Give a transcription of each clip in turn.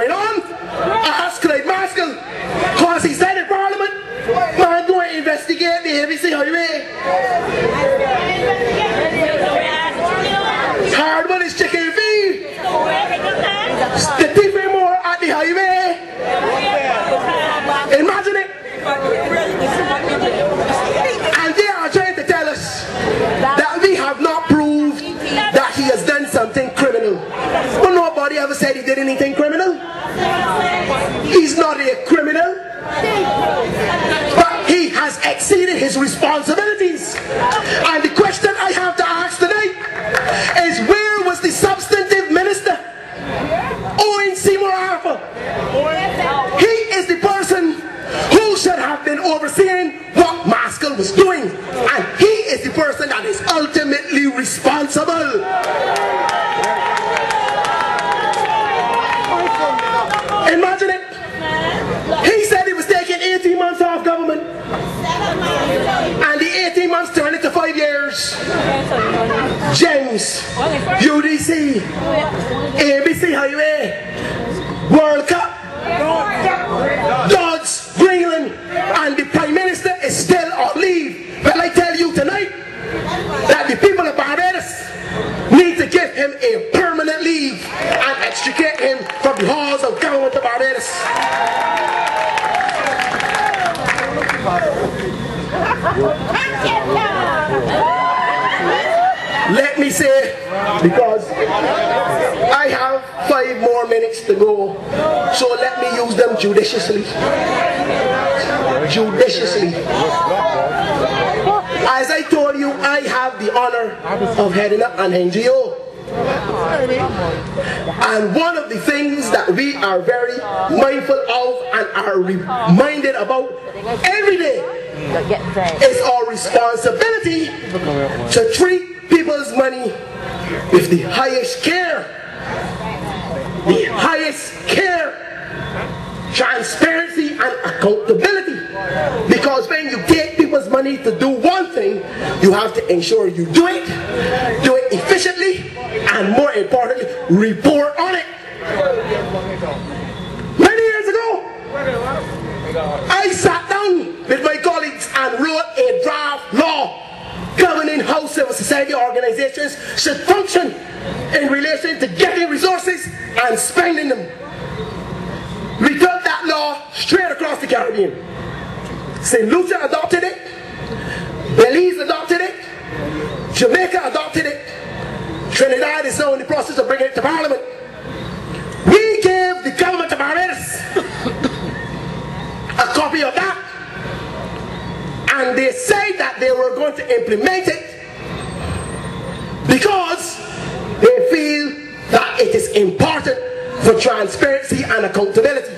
going on. I asked Clyde Maskell, because he said in Parliament, man, go and investigate the ABC highway. Hard one is chicken feed. The thief more at the highway. Imagine it. And they are trying to tell us that we have not proved that he has done something criminal. Well, nobody ever said he did anything criminal. He's not a criminal. But he has exceeded his responsibilities. And the question I have to ask tonight is, where was the substantive minister, Owen Arthur? He is the person who should have been overseeing what Maskell was doing. And he is the person that is ultimately responsible. Imagine it. He said he was taking 18 months off government. And the 18 months turned into 5 years. Gems, UDC, ABC Highway, World Cup, Dodds, Greenland, and the Prime Minister is still on leave. But I tell you tonight that the people of Barbados need to give him a permanent leave and extricate him from the halls of government of Barbados. Let me say, because I have 5 more minutes to go, so let me use them judiciously. Judiciously. As I told you, I have the honor of heading up an NGO. And one of the things that we are very mindful of and are reminded about every day is our responsibility to treat people's money with the highest care, transparency and accountability. Because when you take people's money to do one thing, you have to ensure you do it efficiently, and more importantly, report on it. Many years ago, I sat down with my colleagues and wrote a draft law governing how civil society organizations should function in relation to getting resources and spending them. We took that law straight across the Caribbean. St. Lucia adopted it, Belize adopted it, Jamaica adopted it, Trinidad is now in the process of bringing it to Parliament. We gave the government of Barbados a copy of that, and they said that they were going to implement it because they feel that it is important for transparency and accountability.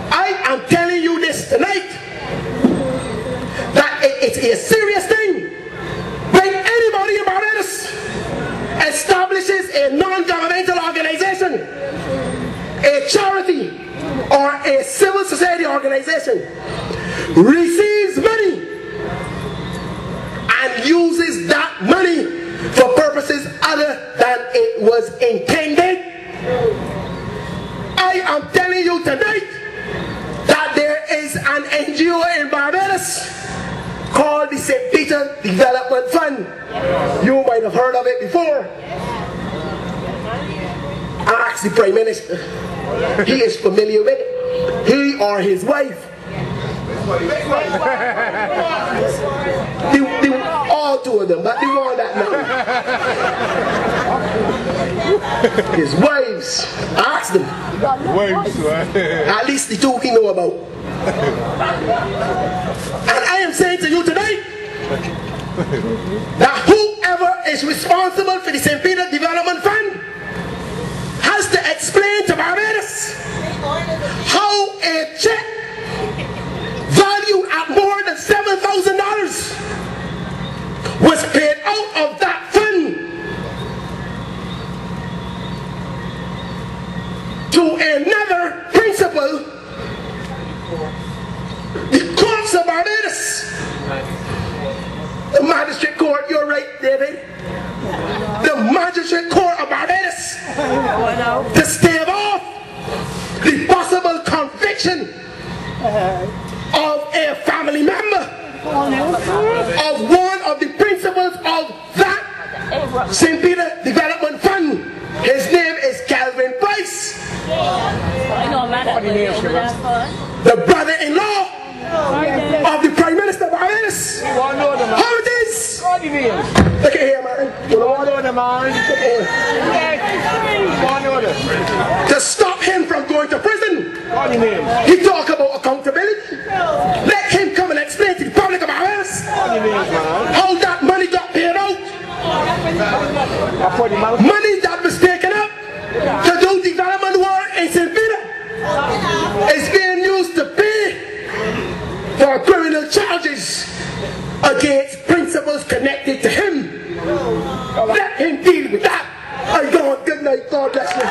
I am telling you this tonight, that it's a serious thing when anybody in Barbados establishes a non-governmental organization, a charity, or a civil society organization, receives money and uses that money for purposes other than it was intended. I am telling you tonight that there is an NGO in Barbados called the St. Peter Development Fund. You might have heard of it before. Ask the Prime Minister. He is familiar with it. He or his wife. All 2 of them, but the one that now. His wives. Ask them. At least the 2 we know about. And I am saying to you tonight that whoever is responsible for the St. Peter Development Fund has to explain to Barbados how a check valued at more than $7,000 was paid out of that fund to another principal, the courts of Barbados, the Magistrates Court. You're right, David. The Magistrates Court of Barbados to stave off the possible conviction of a family member of one of the principals of that St. Peter Development Fund. His name is Calvin Price, the brother-in-law of the Prime Minister of Barbados. How it is? Look at here, man. To stop him from going to prison. He talk about accountability. Let him come and explain to the public of Barbados how that money got paid out. Money that was taken up to do development work in St. Peter is being used to pay for criminal charges against principals connected to him. Let him deal with that. I go on. Good night. God bless you.